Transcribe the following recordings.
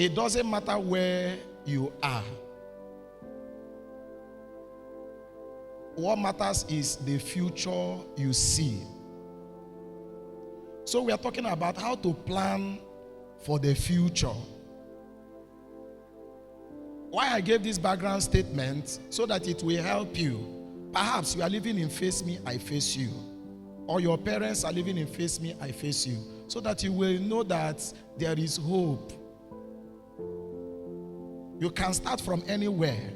it doesn't matter where you are. What matters is the future you see. So we are talking about how to plan for the future. Why I gave this background statement, so that it will help you. Perhaps you are living in face me, I face you. Or your parents are living in face me, I face you. So that you will know that there is hope. You can start from anywhere.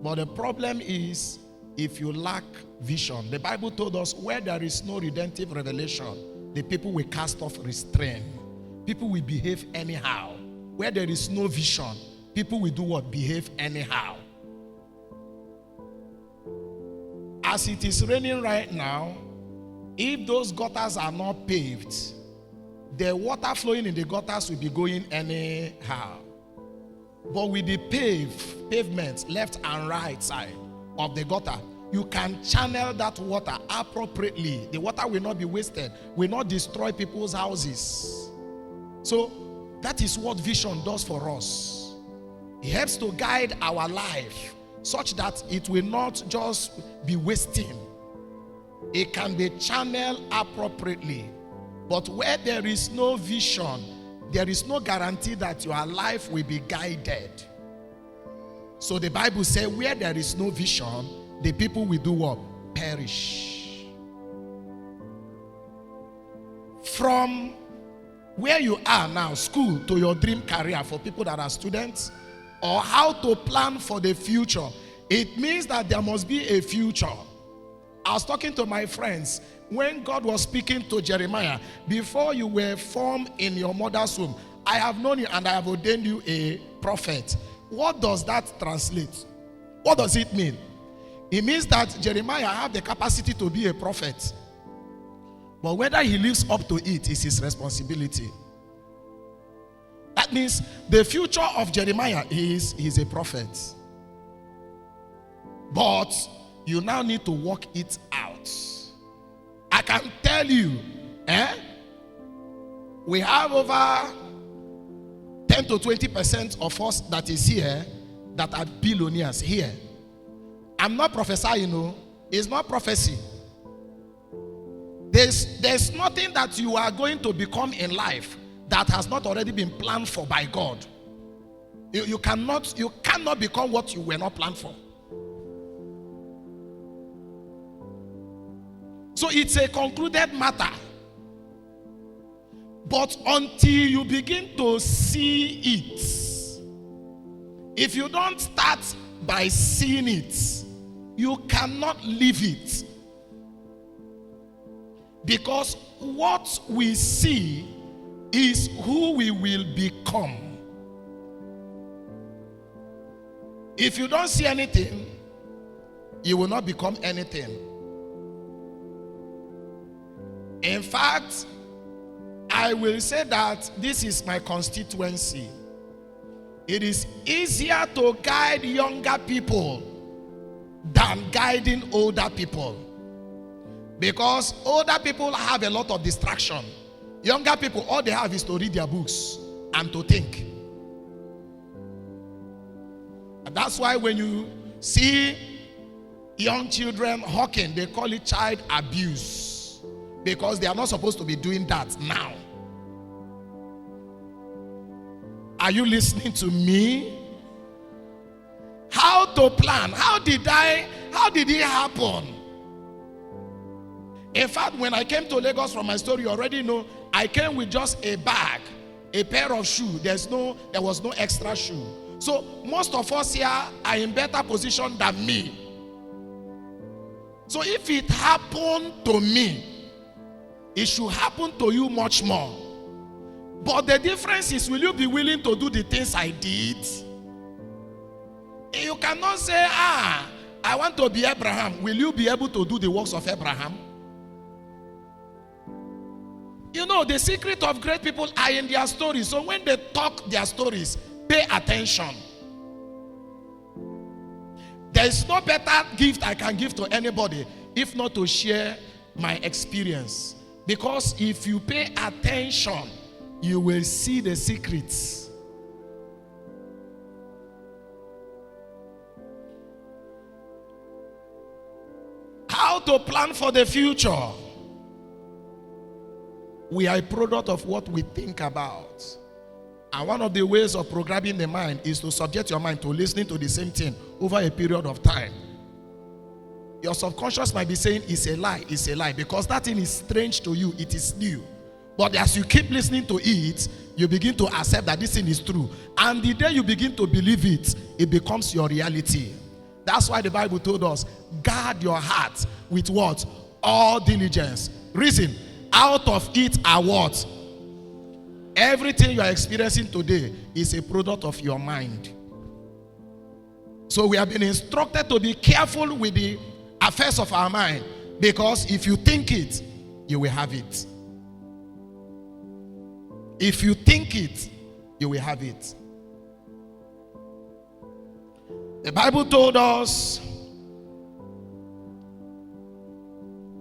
But the problem is, if you lack vision. The Bible told us where there is no redemptive revelation, the people will cast off restraint. People will behave anyhow. Where there is no vision, people will do what? Behave anyhow. As it is raining right now, if those gutters are not paved, the water flowing in the gutters will be going anyhow. But with the pavements left and right side of the gutter, you can channel that water appropriately. The water will not be wasted, will not destroy people's houses. So that is what vision does for us. It helps to guide our life such that it will not just be wasting. It can be channeled appropriately. But where there is no vision, there is no guarantee that your life will be guided. So the Bible says where there is no vision, the people will do what? Perish. From where you are now, school, to your dream career for people that are students, or how to plan for the future, it means that there must be a future. I was talking to my friends when God was speaking to Jeremiah, before you were formed in your mother's womb, I have known you and I have ordained you a prophet. What does that translate? What does it mean? It means that Jeremiah have the capacity to be a prophet. But whether he lives up to it is his responsibility. That means the future of Jeremiah is he's a prophet. But you now need to work it out. I can tell you, we have over 10 to 20% of us that is here that are billionaires here. I'm not prophesying, it's not prophecy. There's nothing that you are going to become in life that has not already been planned for by God. You cannot become what you were not planned for. So it's a concluded matter. But until you begin to see it, if you don't start by seeing it, you cannot live it. Because what we see is who we will become. If you don't see anything, you will not become anything. In fact, I will say that this is my constituency. It is easier to guide younger people than guiding older people. Because older people have a lot of distraction. Younger people, all they have is to read their books and to think. And that's why when you see young children hawking, they call it child abuse. Because they are not supposed to be doing that now. Are you listening to me? How to plan? How did it happen? In fact, when I came to Lagos from my story, you already know, I came with just a bag, a pair of shoes. There was no extra shoe. So most of us here are in better position than me. So if it happened to me, it should happen to you much more. But the difference is, will you be willing to do the things I did? You cannot say, I want to be Abraham. Will you be able to do the works of Abraham? You know, the secret of great people are in their stories. So when they talk their stories, pay attention. There is no better gift I can give to anybody if not to share my experience. Because if you pay attention you will see the secrets. How to plan for the future. We are a product of what we think about. And one of the ways of programming the mind is to subject your mind to listening to the same thing over a period of time. Your subconscious might be saying it's a lie, because that thing is strange to you, it is new. But as you keep listening to it, you begin to accept that this thing is true. And the day you begin to believe it, it becomes your reality. That's why the Bible told us, guard your heart with what? All diligence. Reason, out of it are what? Everything you are experiencing today is a product of your mind. So we have been instructed to be careful with the affairs of our mind, because if you think it, you will have it. If you think it, you will have it. The Bible told us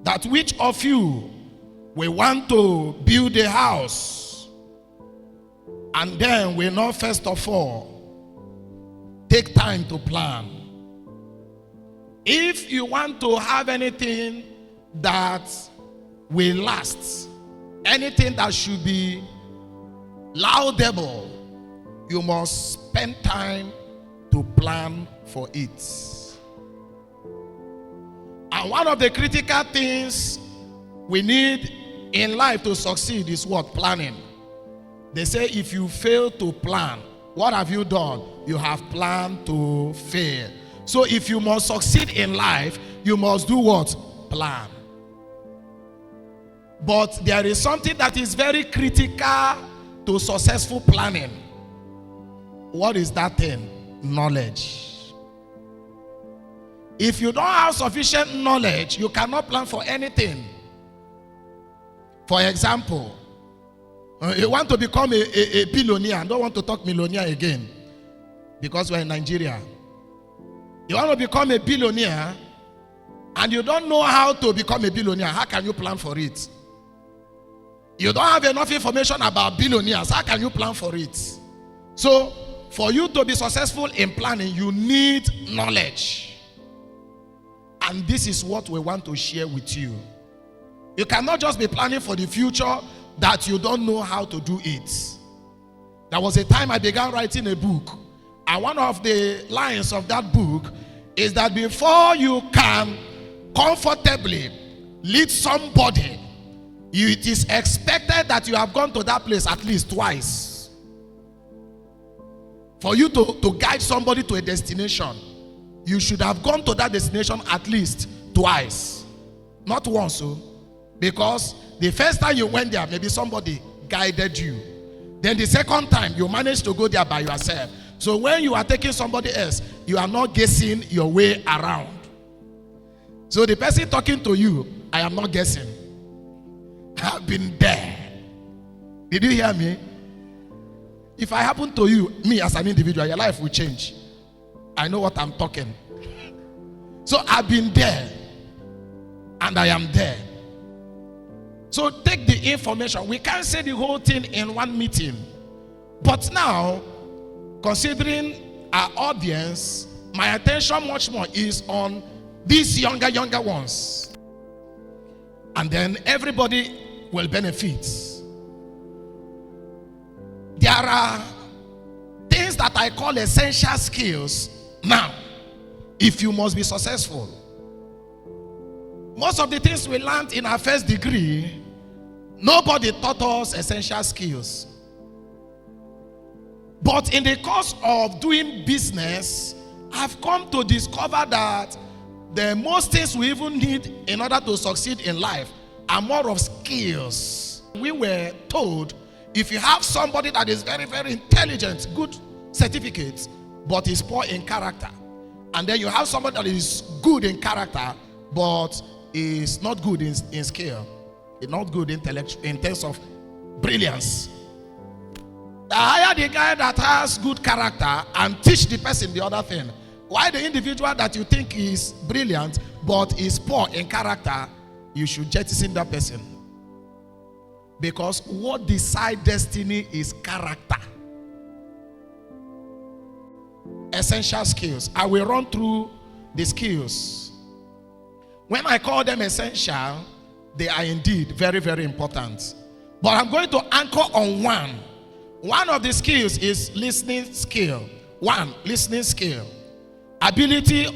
that which of you will want to build a house and then will not first of all take time to plan. If you want to have anything that will last, anything that should be laudable, you must spend time to plan for it. And one of the critical things we need in life to succeed is what? Planning. They say if you fail to plan, what have you done? You have planned to fail. So if you must succeed in life, you must do what? Plan. But there is something that is very critical to successful planning. What is that thing? Knowledge. If you don't have sufficient knowledge, you cannot plan for anything. For example, you want to become a billionaire. I don't want to talk millionaire again, because we're in Nigeria. You want to become a billionaire and you don't know how to become a billionaire. How can you plan for it? You don't have enough information about billionaires. How can you plan for it? So, for you to be successful in planning, you need knowledge. And this is what we want to share with you. You cannot just be planning for the future that you don't know how to do it. There was a time I began writing a book. And one of the lines of that book is that before you can comfortably lead somebody, it is expected that you have gone to that place at least twice. For you to guide somebody to a destination, you should have gone to that destination at least twice. Not once, so. Because the first time you went there, maybe somebody guided you. Then the second time, you managed to go there by yourself. So when you are taking somebody else, you are not guessing your way around. So the person talking to you, I am not guessing. I've been there. Did you hear me? If I happen to you, me as an individual, your life will change. I know what I'm talking. So I've been there. And I am there. So take the information. We can't say the whole thing in one meeting. But now, considering our audience, my attention much more is on these younger ones. And then everybody will benefit. There are things that I call essential skills now, if you must be successful. Most of the things we learned in our first degree, nobody taught us essential skills. But in the course of doing business, I've come to discover that the most things we even need in order to succeed in life are more of skills. We were told, if you have somebody that is very, very intelligent, good certificates, but is poor in character, and then you have somebody that is good in character, but is not good in skill, is not good in terms of brilliance, hire the guy that has good character and teach the person the other thing. Why the individual that you think is brilliant but is poor in character, you should jettison that person. Because what decides destiny is character. Essential skills. I will run through the skills. When I call them essential, they are indeed very, very important. But I'm going to anchor on one. One of the skills is listening skill. One, listening skill. Ability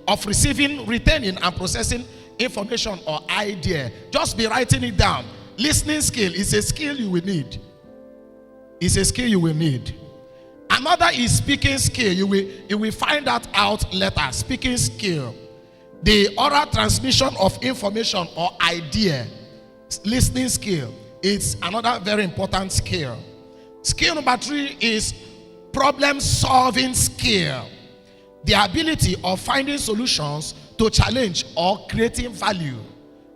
of receiving, retaining, and processing information or idea. Just be writing it down. Listening skill is a skill you will need. It's a skill you will need. Another is speaking skill. You will find that out later. Speaking skill. The oral transmission of information or idea. Listening skill. It's another very important skill. Skill number 3 is problem solving skill. The ability of finding solutions to challenge or creating value.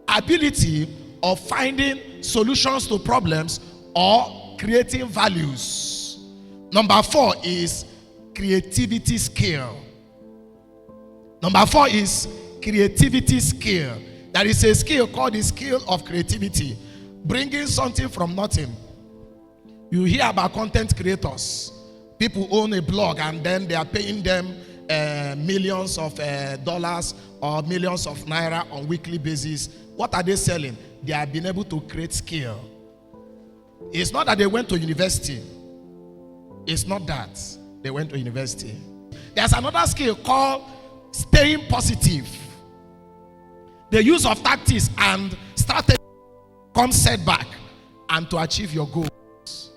Ability of finding solutions to problems or creating values. Number 4 is creativity skill. Number 4 is creativity skill. There is a skill called the skill of creativity. Bringing something from nothing. You hear about content creators. People own a blog and then they are paying them millions of dollars or millions of naira on weekly basis. What are they selling? They have been able to create skill. It's not that they went to university. It's not that they went to university. There's another skill called staying positive. The use of tactics and strategy come setback and to achieve your goals.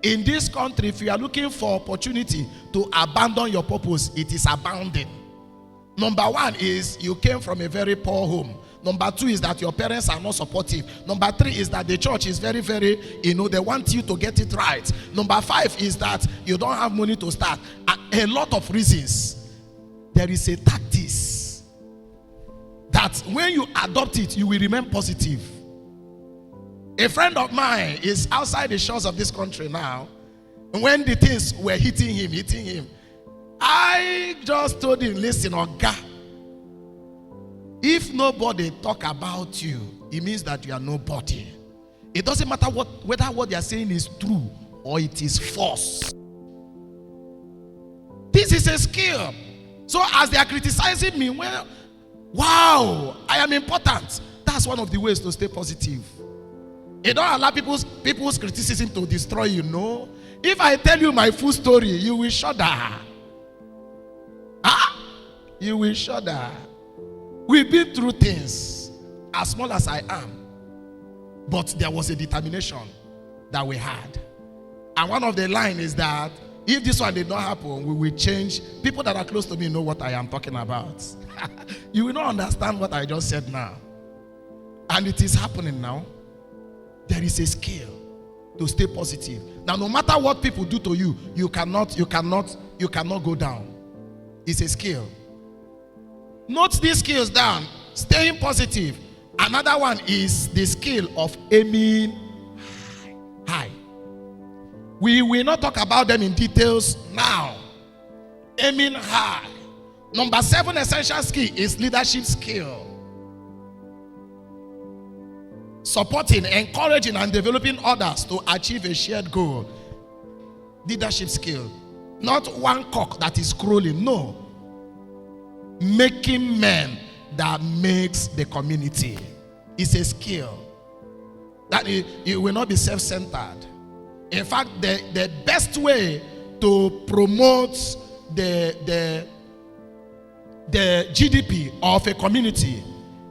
In this country, if you are looking for opportunity to abandon your purpose, it is abounding. Number 1 is you came from a very poor home. Number 2 is that your parents are not supportive. Number 3 is that the church is very, very, they want you to get it right. Number 5 is that you don't have money to start. And a lot of reasons. There is a tactics that when you adopt it, you will remain positive. A friend of mine is outside the shores of this country now. And when the things were hitting him, I just told him, listen, Oga, if nobody talk about you, it means that you are nobody. It doesn't matter whether what they are saying is true or it is false. This is a skill. So as they are criticizing me, well, wow, I am important. That's one of the ways to stay positive. You don't allow people's criticism to destroy you, no. If I tell you my full story, you will shudder. You will shudder. We've been through things, as small as I am. But there was a determination that we had. And one of the lines is that if this one did not happen, we will change. People that are close to me know what I am talking about. You will not understand what I just said now. And it is happening now. There is a skill to stay positive. Now, no matter what people do to you, you cannot go down. It's a skill. Note these skills down. Staying positive. Another one is the skill of aiming high. We will not talk about them in details now. Aiming high. Number 7 essential skill is leadership skill. Supporting, encouraging, and developing others to achieve a shared goal. Leadership skill. Not one cock that is crawling, no. Making men that makes the community. It's a skill. That it will not be self-centered. In fact, the best way to promote the GDP of a community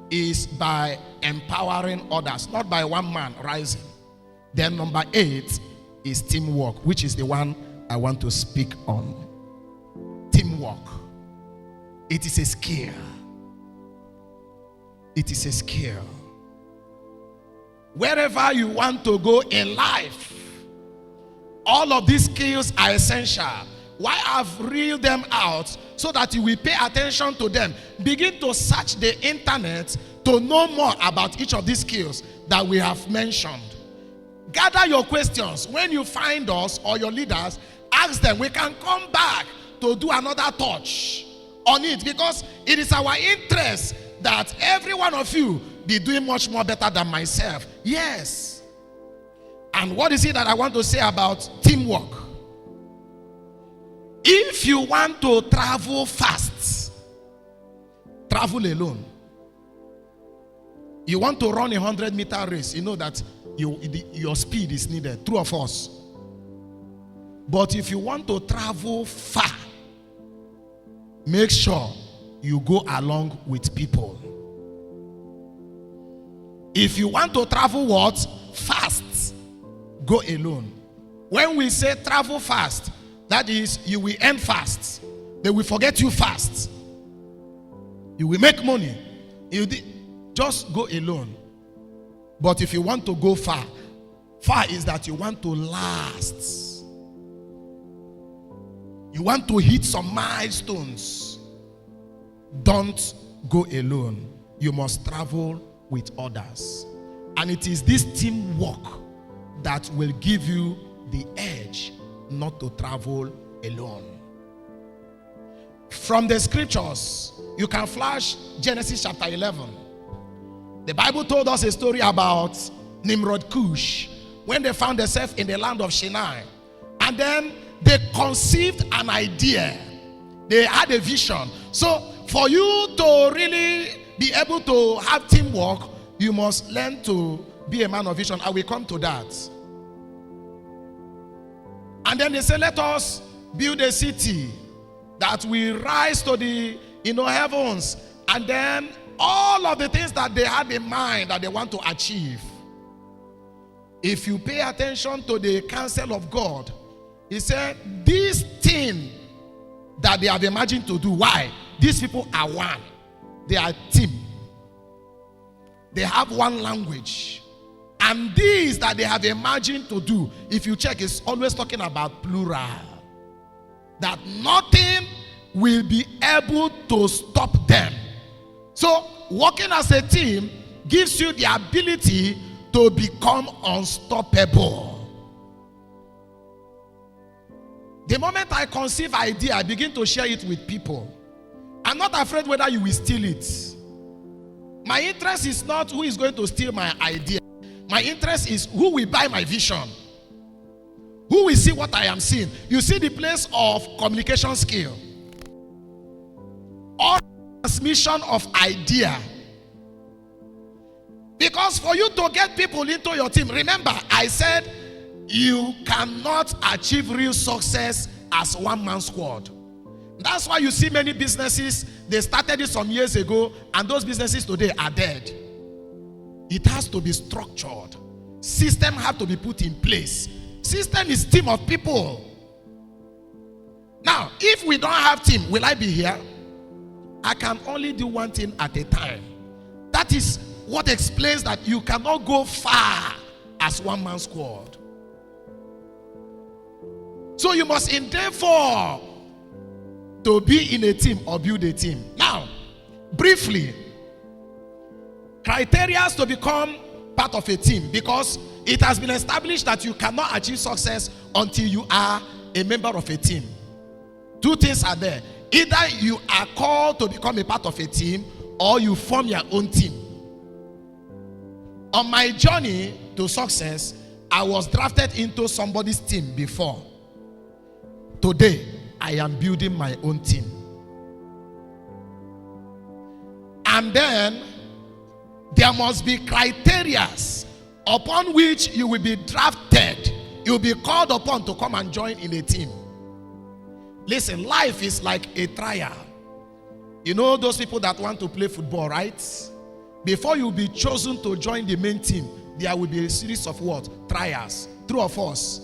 is by empowering others, not by one man rising. Then number 8 is teamwork, which is the one I want to speak on. Teamwork. It is a skill. It is a skill. Wherever you want to go in life, all of these skills are essential. Why I've reeled them out so that you will pay attention to them. Begin to search the internet to know more about each of these skills that we have mentioned. Gather your questions. When you find us or your leaders, ask them. We can come back to do another touch on it, because it is our interest that every one of you be doing much more better than myself. Yes. And what is it that I want to say about teamwork? If you want to travel fast, travel alone. You want to run a 100-meter race, you know that your speed is needed. True of us. But if you want to travel far, make sure you go along with people. If you want to travel what? Fast, go alone. When we say travel fast, that is, you will end fast. They will forget you fast. You will make money. Just go alone. But if you want to go far, far is that you want to last. You want to hit some milestones. Don't go alone. You must travel with others. And it is this teamwork that will give you the edge not to travel alone. From the scriptures, you can flash Genesis chapter 11. The Bible told us a story about Nimrod Cush when they found themselves in the land of Shinar. And then they conceived an idea. They had a vision. So for you to really be able to have teamwork, you must learn to be a man of vision. I will come to that. And then they say, let us build a city that will rise to the heavens. And then all of the things that they had in mind that they want to achieve. If you pay attention to the counsel of God, he said, this thing that they have imagined to do, why? These people are one. They are a team. They have one language. And these that they have imagined to do, if you check, it's always talking about plural. That nothing will be able to stop them. So, working as a team gives you the ability to become unstoppable. The moment I conceive idea, I begin to share it with people. I'm not afraid whether you will steal it. My interest is not who is going to steal my idea. My interest is who will buy my vision. Who will see what I am seeing. You see the place of communication skill. Or transmission of idea. Because for you to get people into your team, remember I said you cannot achieve real success as one-man squad. That's why you see many businesses, they started it some years ago, and those businesses today are dead. It has to be structured. System have to be put in place. System is team of people. Now, if we don't have team, will I be here? I can only do one thing at a time. That is what explains that you cannot go far as one-man squad. So you must endeavor to be in a team or build a team. Now, briefly, criteria to become part of a team, because it has been established that you cannot achieve success until you are a member of a team. Two things are there. Either you are called to become a part of a team, or you form your own team. On my journey to success, I was drafted into somebody's team before. Today, I am building my own team. And then there must be criteria upon which you will be drafted. You will be called upon to come and join in a team. Listen, life is like a trial. You know those people that want to play football, right? Before you be chosen to join the main team, there will be a series of what? Trials. True of us.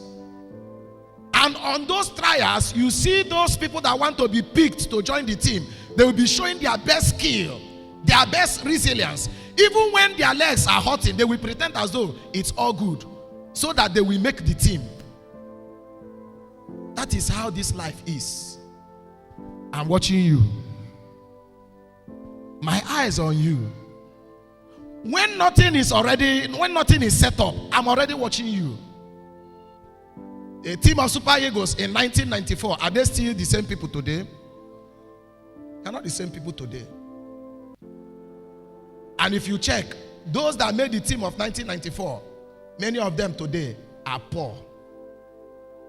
And on those trials, you see those people that want to be picked to join the team. They will be showing their best skill, their best resilience. Even when their legs are hurting, they will pretend as though it's all good, so that they will make the team. That is how this life is. I'm watching you. My eyes on you. When nothing is set up, I'm already watching you. A team of Super Eagles in 1994, are they still the same people today? They're not the same people today. And if you check, those that made the team of 1994, many of them today, are poor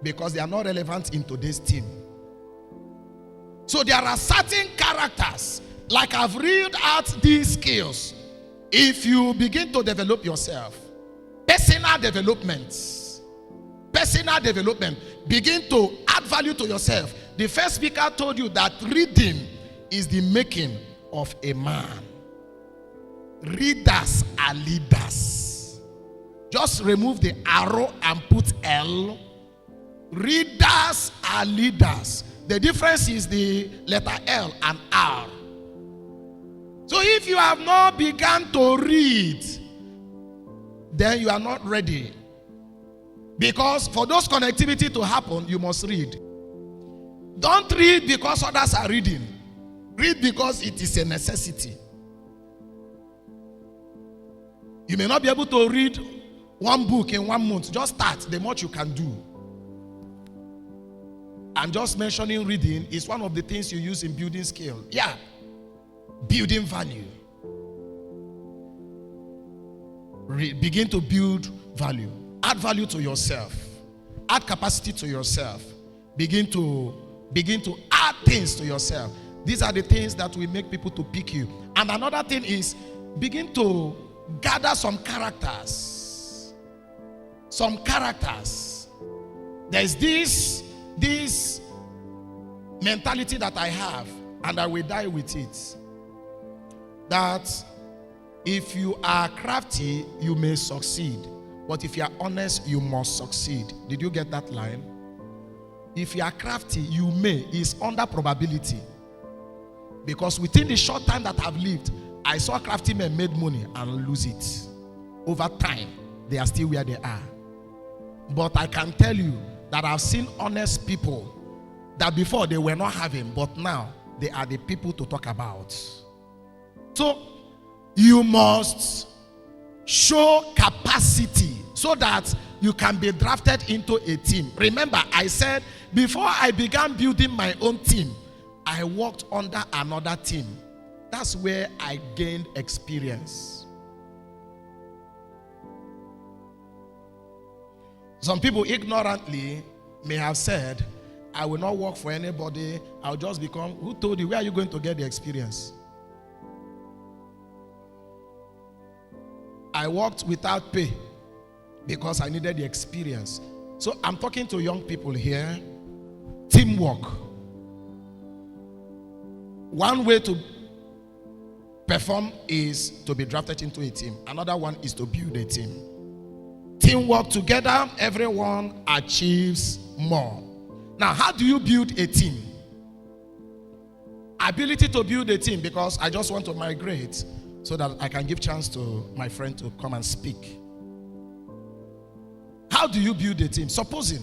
because they are not relevant in today's team. So there are certain characters, like I've read out these skills. If you begin to develop yourself, personal development, begin to add value to yourself. The first speaker told you that reading is the making of a man. Readers are leaders. Just remove the arrow and put L. Readers are leaders. The difference is the letter L and R. So if you have not begun to read, then you are not ready. Because for those connectivity to happen, you must read. Don't read because others are reading. Read because it is a necessity. You may not be able to read one book in 1 month. Just start the much you can do. And just mentioning reading is one of the things you use in building skill. Yeah. Building value. Begin to build value. Add value to yourself. Add capacity to yourself. Begin to add things to yourself. These are the things that will make people to pick you. And another thing is begin to gather some characters. Some characters. There's this mentality that I have, and I will die with it. That if you are crafty, you may succeed. But if you are honest, you must succeed. Did you get that line? If you are crafty, you may. It's under probability. Because within the short time that I've lived, I saw crafty men made money and lose it. Over time, they are still where they are. But I can tell you that I've seen honest people that before they were not having, but now they are the people to talk about. So you must show capacity so that you can be drafted into a team. Remember, I said before I began building my own team, I worked under another team. That's where I gained experience. Some people ignorantly may have said, I will not work for anybody. I'll just become. Who told you? Where are you going to get the experience? I worked without pay because I needed the experience. So I'm talking to young people here. Teamwork. One way to perform is to be drafted into a team. Another one is to build a team. Teamwork together, everyone achieves more. Now, how do you build a team? Ability to build a team, because I just want to migrate so that I can give chance to my friend to come and speak. How do you build a team? Supposing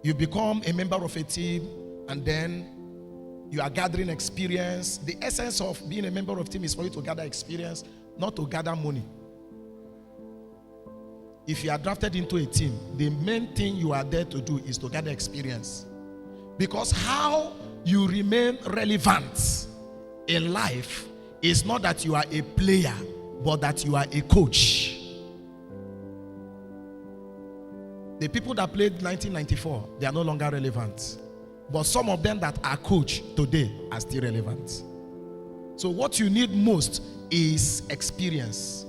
you become a member of a team and then you are gathering experience. The essence of being a member of a team is for you to gather experience, not to gather money. If you are drafted into a team, the main thing you are there to do is to gather experience. Because how you remain relevant in life is not that you are a player, but that you are a coach. The people that played 1994, they are no longer relevant. But some of them that are coached today are still relevant. So what you need most is experience.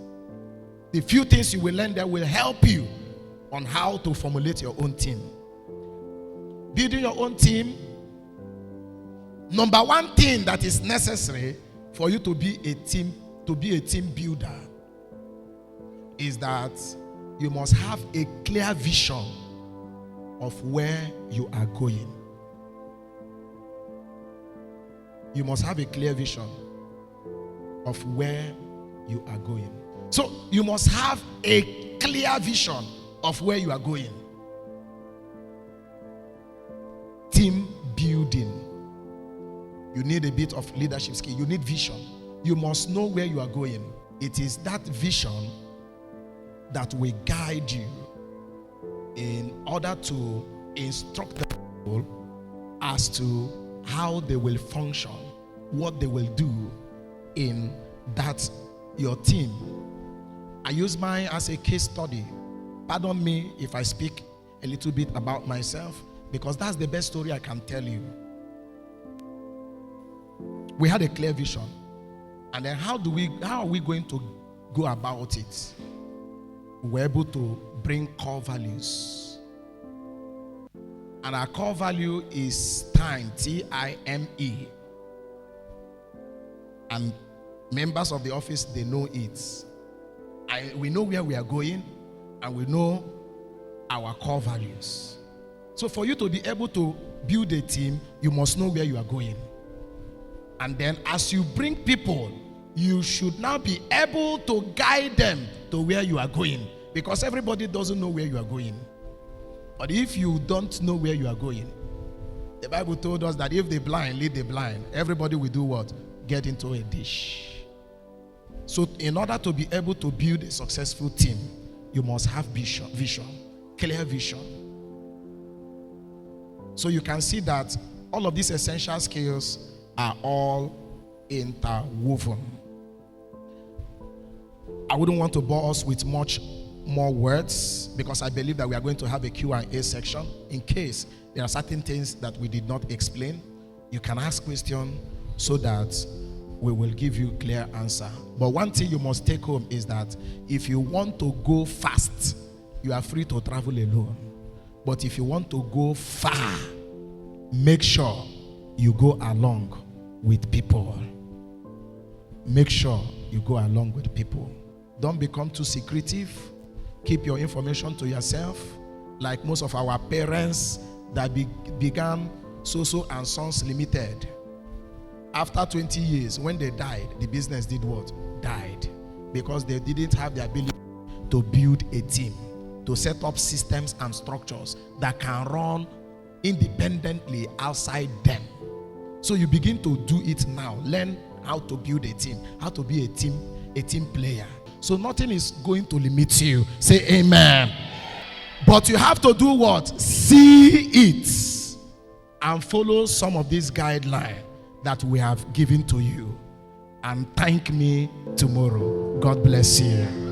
The few things you will learn there will help you on how to formulate your own team. Building your own team, number one thing that is necessary for you to be a team builder is that you must have a clear vision of where you are going. You must have a clear vision of where you are going. So you must have a clear vision of where you are going. Team building. You need a bit of leadership skill. You need vision. You must know where you are going. It is that vision that will guide you in order to instruct the people as to how they will function, what they will do in that your team. I use mine as a case study. Pardon me if I speak a little bit about myself, because that's the best story I can tell you. We had a clear vision. And then how are we going to go about it? We were able to bring core values. And our core value is time, T-I-M-E. And members of the office, they know it. We know where we are going, and we know our core values. So for you to be able to build a team, you must know where you are going. And then as you bring people, you should now be able to guide them to where you are going. Because everybody doesn't know where you are going. But if you don't know where you are going, the Bible told us that if the blind lead the blind, everybody will do what? Get into a dish. So in order to be able to build a successful team, you must have vision, clear vision. So you can see that all of these essential skills are all interwoven. I wouldn't want to bore us with much more words, because I believe that we are going to have a Q&A section. In case there are certain things that we did not explain, you can ask questions so that we will give you clear answer. But one thing you must take home is that if you want to go fast, you are free to travel alone. But if you want to go far, make sure you go along with people. Make sure you go along with people. Don't become too secretive. Keep your information to yourself. Like most of our parents that began So and Sons Limited. After 20 years, when they died, the business did what? Died. Because they didn't have the ability to build a team, to set up systems and structures that can run independently outside them. So you begin to do it now. Learn how to build a team, how to be a team player. So nothing is going to limit you. Say amen. But you have to do what? See it and follow some of these guidelines that we have given to you. And thank me tomorrow. God bless you.